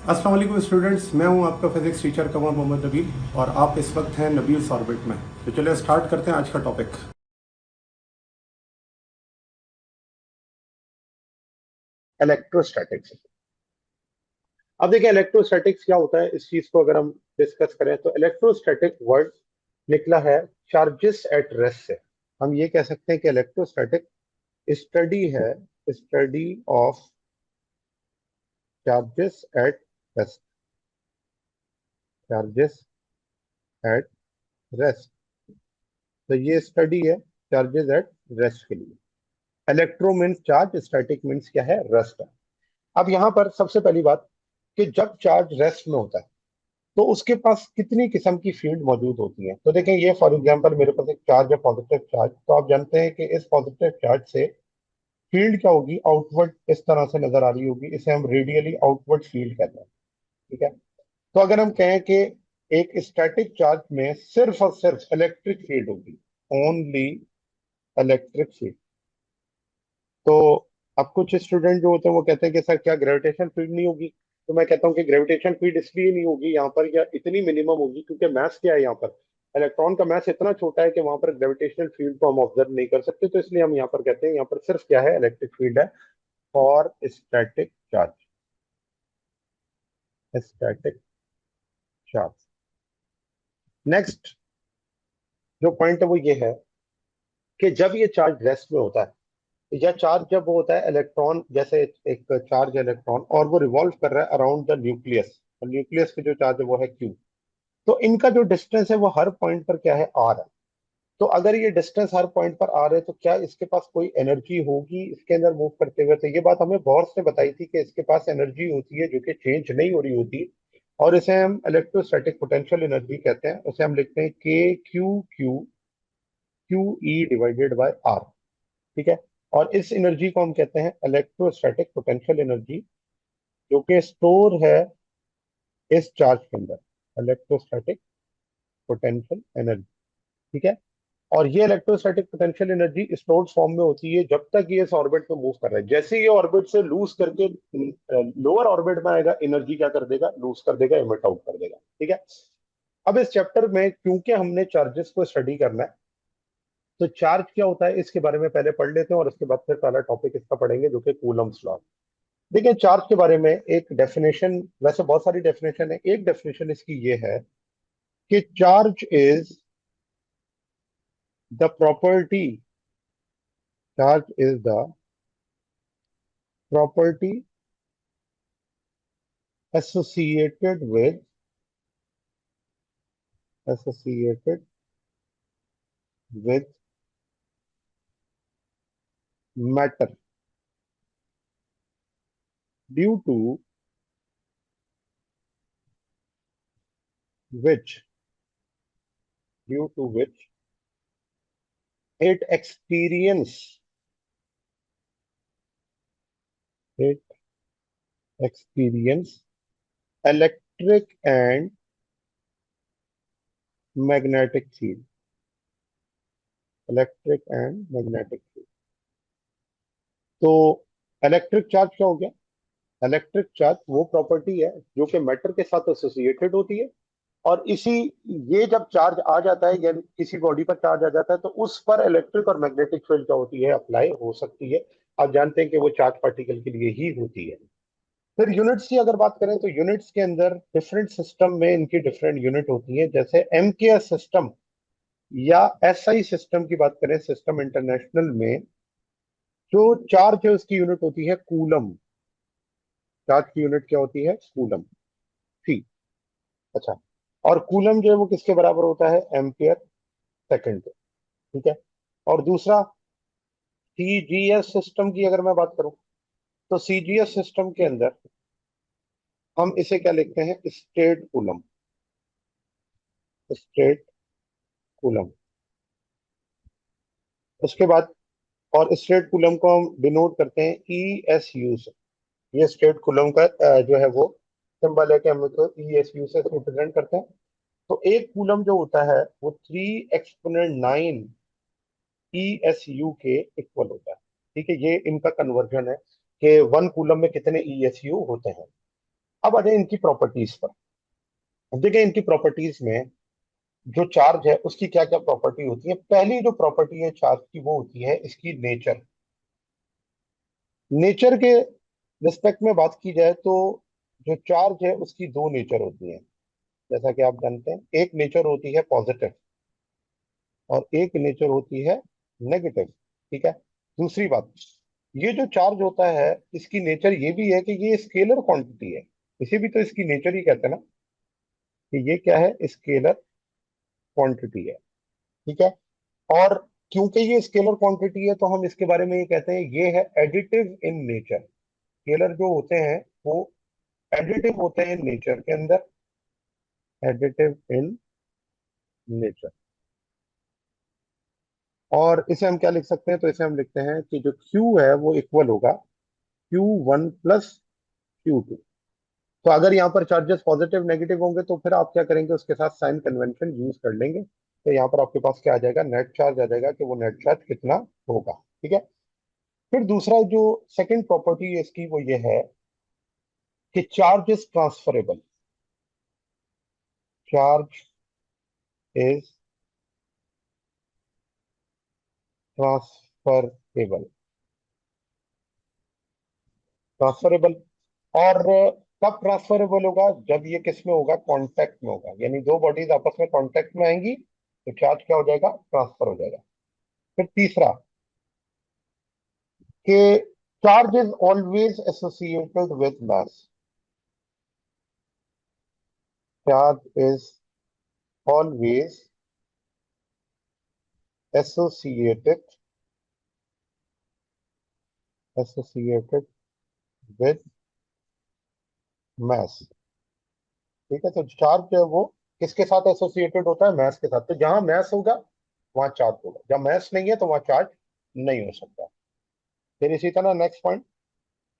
अस्सलाम वालेकुम स्टूडेंट्स, मैं हूं आपका फिजिक्स टीचर कमर मोहम्मद नबील और आप इस वक्त हैं नबील्स ऑर्बिट में। तो चलिए स्टार्ट करते हैं आज का टॉपिक। इलेक्ट्रोस्टैटिक्स। अब देखिए इलेक्ट्रोस्टैटिक्स क्या होता है, इस चीज को अगर हम डिस्कस करें तो इलेक्ट्रोस्टैटिक वर्ड निकला है चार्जेस एट रेस्ट से। हम ये कह सकते हैं कि इलेक्ट्रोस्टैटिक स्टडी है, study of charges at rest, charges at rest. तो ये स्टडी है चार्जेस एट रेस्ट के लिए। Electro means charge, static means क्या है, रेस्ट है। अब यहां पर सबसे पहली बात कि जब चार्ज रेस्ट में होता है तो उसके पास कितनी किस्म की फील्ड मौजूद होती है। तो देखें, ये फॉर एग्जांपल मेरे पास एक चार्ज है, पॉजिटिव चार्ज। तो आप जानते हैं कि इस पॉजिटिव चार्ज से फील्ड क्या होगी, आउटवर्ड इस तरह से नजर आ रही होगी। इसे हम रेडियली आउटवर्ड फील्ड कहते हैं। ठीक है। तो अगर हम कहें कि एक स्टैटिक चार्ज में सिर्फ और सिर्फ इलेक्ट्रिक फील्ड होगी, ओनली इलेक्ट्रिक फील्ड, तो अब कुछ स्टूडेंट जो होते हैं वो कहते हैं कि सर क्या ग्रेविटेशन फील्ड नहीं होगी। तो मैं कहता हूँ कि ग्रेविटेशन फील्ड इसलिए नहीं होगी यहाँ पर, या इतनी मिनिमम होगी क्योंकि मैथ क्या है यहाँ पर, इलेक्ट्रॉन का मैथ इतना छोटा है कि वहां पर ग्रेविटेशनल फील्ड को हम ऑब्जर्व नहीं कर सकते। तो इसलिए हम यहाँ पर कहते हैं यहाँ पर सिर्फ क्या है, इलेक्ट्रिक फील्ड है for static charge, static charge. Next जो पॉइंट है वो ये है कि जब ये चार्ज रेस्ट में होता है, या चार्ज जब वो होता है, इलेक्ट्रॉन जैसे एक चार्ज इलेक्ट्रॉन और वो रिवॉल्व कर रहा है अराउंड द न्यूक्लियस, और न्यूक्लियस की जो चार्ज है वो है क्यू। तो इनका जो डिस्टेंस है वो हर पॉइंट पर क्या है, आर है। तो अगर ये डिस्टेंस हर पॉइंट पर आर है तो क्या इसके पास कोई एनर्जी होगी इसके अंदर मूव करते हुए। तो ये बात हमें बोर्स ने बताई थी कि इसके पास एनर्जी होती है जो कि चेंज नहीं हो रही होती, और इसे हम इलेक्ट्रोस्टैटिक पोटेंशियल एनर्जी कहते हैं। उसे हम लिखते हैं के Q Q Q E divided by R. ठीक है। और इस एनर्जी को हम कहते हैं इलेक्ट्रोस्टैटिक पोटेंशियल एनर्जी, जो कि स्टोर है इस चार्ज के अंदर, इलेक्ट्रोस्टैटिक पोटेंशियल एनर्जी। ठीक है। और ये electrostatic potential energy stored form में होती है जब तक ये इस ऑर्बिट में मूव कर रहा है। जैसे ये ऑर्बिट से लूज करके लोअर ऑर्बिट में आएगा, एनर्जी क्या कर देगा, लूज कर देगा, एमिट आउट कर देगा। ठीक है। अब इस चैप्टर में क्योंकि हमने चार्जेस को स्टडी करना है, तो चार्ज क्या होता है इसके बारे में पहले पढ़ लेते हैं, और उसके बाद फिर पहला टॉपिक इसका पढ़ेंगे जो कि कूलम्स लॉ। देखिए, चार्ज के बारे में एक डेफिनेशन, वैसे बहुत सारी डेफिनेशन है, एक डेफिनेशन इसकी ये है कि charge is the property, charge is the property associated with, associated with matter, due to which, due to which it experience, it experience electric and magnetic field, electric and magnetic field. तो electric charge क्या हो गया, electric charge वो property है जो कि matter के साथ एसोसिएटेड होती है। और इसी, ये जब चार्ज आ जाता है या किसी बॉडी पर चार्ज आ जाता है तो उस पर इलेक्ट्रिक और मैग्नेटिक फील्ड क्या होती है, अप्लाई हो सकती है। आप जानते हैं कि वो चार्ज पार्टिकल के लिए ही होती है। फिर यूनिट्स की अगर बात करें तो यूनिट्स के अंदर डिफरेंट सिस्टम में इनकी डिफरेंट यूनिट होती है। जैसे एम के एस सिस्टम या एस आई सिस्टम की बात करें, सिस्टम इंटरनेशनल में जो चार्ज है उसकी यूनिट होती है कूलम। चार्ज की यूनिट क्या होती है, कूलम। ठीक। अच्छा। और कूलम जो है वो किसके बराबर होता है, एम्पियर सेकंड के। ठीक है। और दूसरा, सीजीएस सिस्टम की अगर मैं बात करूं तो सीजीएस सिस्टम के अंदर हम इसे क्या लिखते हैं, स्टेट कूलम, स्टेट कूलम। उसके बाद, और स्टेट कूलम को हम डिनोट करते हैं ई एस यू से। ये स्टेट कूलम का जो है वो सिंबल है कि हम इसको ई एस यू से रिप्रेजेंट करते हैं। तो एक कूलम जो होता है वो 3 एक्सपोनेंट 9 ई एस यू के इक्वल होता है। ठीक है। ये इनका कन्वर्जन है कि 1 कूलम में कितने ई एस यू होते हैं। अब आ जाए इनकी प्रॉपर्टीज पर। अब देखें इनकी प्रॉपर्टीज में जो चार्ज है उसकी क्या क्या प्रॉपर्टी होती है। पहली जो प्रॉपर्टी है चार्ज की वो होती है इसकी नेचर। नेचर के रिस्पेक्ट में बात की जाए तो जो चार्ज है उसकी दो नेचर होती है, जैसा कि आप जानते हैं। एक नेचर होती है पॉजिटिव और एक नेचर होती है नेगेटिव। ठीक है। दूसरी बात, ये जो चार्ज होता है इसकी नेचर ये भी है कि ये स्केलर क्वांटिटी है। इसे भी तो इसकी नेचर ही कहते हैं ना, कि ये क्या है, स्केलर क्वांटिटी है। ठीक है। और क्योंकि ये स्केलर क्वांटिटी है तो हम इसके बारे में ये कहते हैं ये है एडिटिव इन नेचर। स्केलर जो होते हैं वो एडिटिव होते हैं नेचर के अंदर, एडिटिव इन नेचर। और इसे हम क्या लिख सकते हैं, तो इसे हम लिखते हैं कि जो Q है वो इक्वल होगा Q1 प्लस Q2। तो अगर यहाँ पर चार्जेस पॉजिटिव नेगेटिव होंगे तो फिर आप क्या करेंगे, उसके साथ साइन कन्वेंशन यूज कर लेंगे। तो यहाँ पर आपके पास क्या आ जाएगा, नेट चार्ज आ जाएगा कि वो नेट चार्ज कितना होगा। ठीक है। फिर दूसरा जो सेकंड प्रॉपर्टी है इसकी वो ये है कि charge is transferable. Charge is transferable. Transferable. और कब ट्रांसफरेबल होगा, जब ये किस में होगा, कांटेक्ट में होगा। यानी दो बॉडीज आपस में कांटेक्ट में आएंगी तो चार्ज क्या हो जाएगा, ट्रांसफर हो जाएगा। फिर तीसरा कि charge is always associated with mass. Charge is always associated associated with mass. ठीक है। तो चार्ज जो है वो किसके साथ एसोसिएटेड होता है, मैथ के साथ। तो जहां मैथ होगा वहां चार्ज होगा, जहां मैथ नहीं है तो वहां चार्ज नहीं हो सकता। फिर इसी तरह नेक्स्ट पॉइंट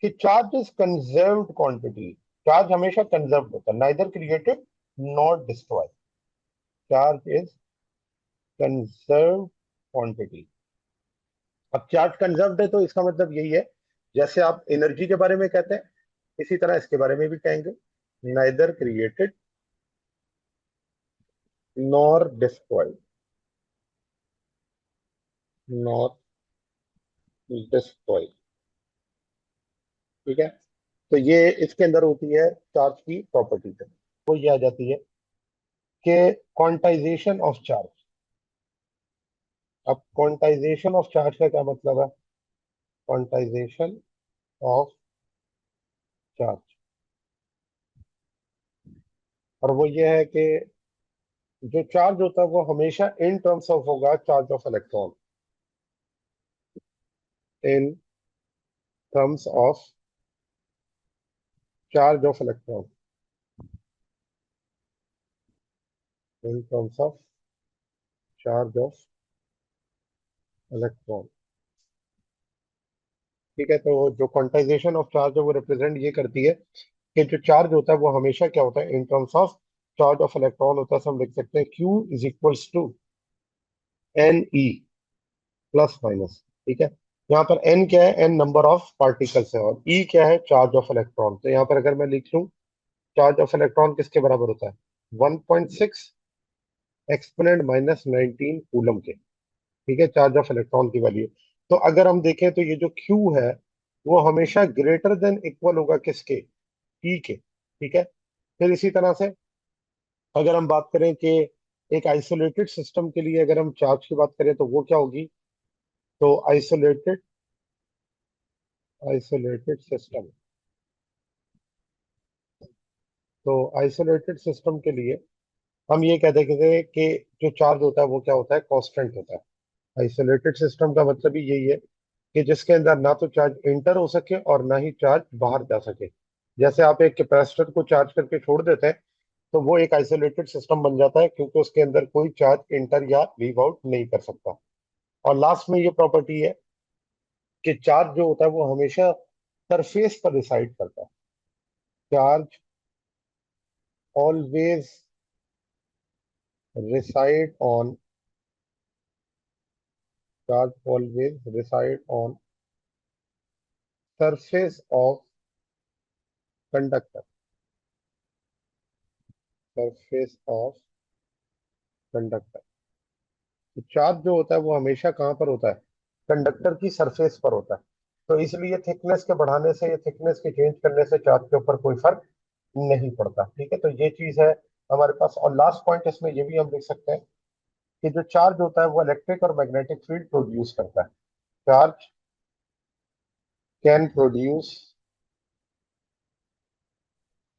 कि charge is conserved quantity. Charge हमेशा कंजर्व होता है, neither created not destroy. Charge is conserve quantity. अब चार्ज कंजर्व्ड है तो इसका मतलब यही है, जैसे आप एनर्जी के बारे में कहते हैं इसी तरह इसके बारे में भी कहेंगे, neither created nor destroyed. Not destroyed. ठीक है। तो ये इसके अंदर होती है चार्ज की प्रॉपर्टी। तो ये आ जाती है कि क्वांटाइजेशन ऑफ चार्ज। अब क्वांटाइजेशन ऑफ चार्ज का क्या मतलब है, क्वांटाइजेशन ऑफ चार्ज, और वो ये है कि जो चार्ज होता है वो हमेशा इन टर्म्स ऑफ होगा charge of electron, in terms of charge of electron, in terms of charge of electron. ठीक है। तो जो क्वांटाइजेशन ऑफ चार्ज है वो रिप्रेजेंट ये करती है कि जो चार्ज होता है वो हमेशा क्या होता है, in terms of charge of electron होता है। तो हम लिख सकते हैं Q is equals to n e plus minus. ठीक है। यहाँ पर n क्या है, n नंबर ऑफ पार्टिकल्स है, और E क्या है, चार्ज ऑफ इलेक्ट्रॉन। तो यहाँ पर अगर मैं लिख लूँ चार्ज ऑफ इलेक्ट्रॉन किसके बराबर होता है, 1.6 एक्सपोनेंट माइनस 19 कूलम के। ठीक है, चार्ज ऑफ इलेक्ट्रॉन की वैल्यू। तो अगर हम देखें तो ये जो Q है वो हमेशा ग्रेटर देन इक्वल होगा किसके, E के। ठीक है। फिर इसी तरह से अगर हम बात करें कि एक आइसोलेटेड सिस्टम के लिए अगर हम चार्ज की बात करें तो वो क्या होगी, तो आइसोलेटेड आइसोलेटेड सिस्टम। तो आइसोलेटेड सिस्टम के लिए हम ये कहते हैं कि जो चार्ज होता है वो क्या होता है, कांस्टेंट होता है। आइसोलेटेड सिस्टम का मतलब ही यही है कि जिसके अंदर ना तो चार्ज इंटर हो सके और ना ही चार्ज बाहर जा सके। जैसे आप एक कैपेसिटर को चार्ज करके छोड़ देते हैं तो वो एक आइसोलेटेड सिस्टम बन जाता है, क्योंकि उसके अंदर कोई चार्ज इंटर या लीव आउट नहीं कर सकता। और लास्ट में ये प्रॉपर्टी है कि चार्ज जो होता है वो हमेशा सरफेस पर रिसाइड करता है। Charge always reside on charge always reside on surface of conductor। Surface of conductor. तो चार्ज जो होता है वो हमेशा कहाँ पर होता है? कंडक्टर की सरफेस पर होता है। तो इसलिए थिकनेस के बढ़ाने से या थिकनेस के चेंज करने से चार्ज के ऊपर कोई फर्क नहीं पड़ता। ठीक है, तो ये चीज है हमारे पास। और लास्ट पॉइंट इसमें ये भी हम लिख सकते हैं कि जो चार्ज होता है वो इलेक्ट्रिक और मैग्नेटिक फील्ड प्रोड्यूस करता है। Charge can produce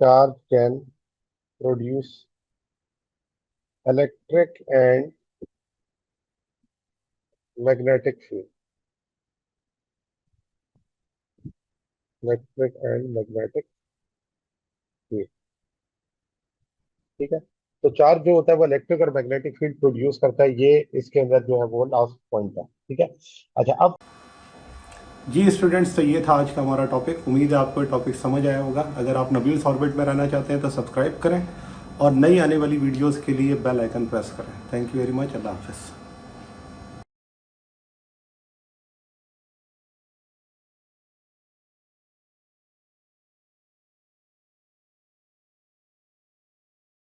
charge can produce electric and magnetic field. Electric and magnetic field. ठीक है, तो चार्ज जो होता है वो इलेक्ट्रिक और मैग्नेटिक फील्ड प्रोड्यूस करता है। ये इसके अंदर जो है वो लास्ट पॉइंट है। ठीक है, अच्छा अब जी स्टूडेंट्स, तो ये था आज का हमारा टॉपिक। उम्मीद है आपको टॉपिक समझ आया होगा। अगर आप नबील्स ऑर्बिट में रहना चाहते हैं तो सब्सक्राइब करें और नई आने वाली वीडियोस के लिए बेल आइकन प्रेस करें। Thank you very much. अल्लाह हाफिज़।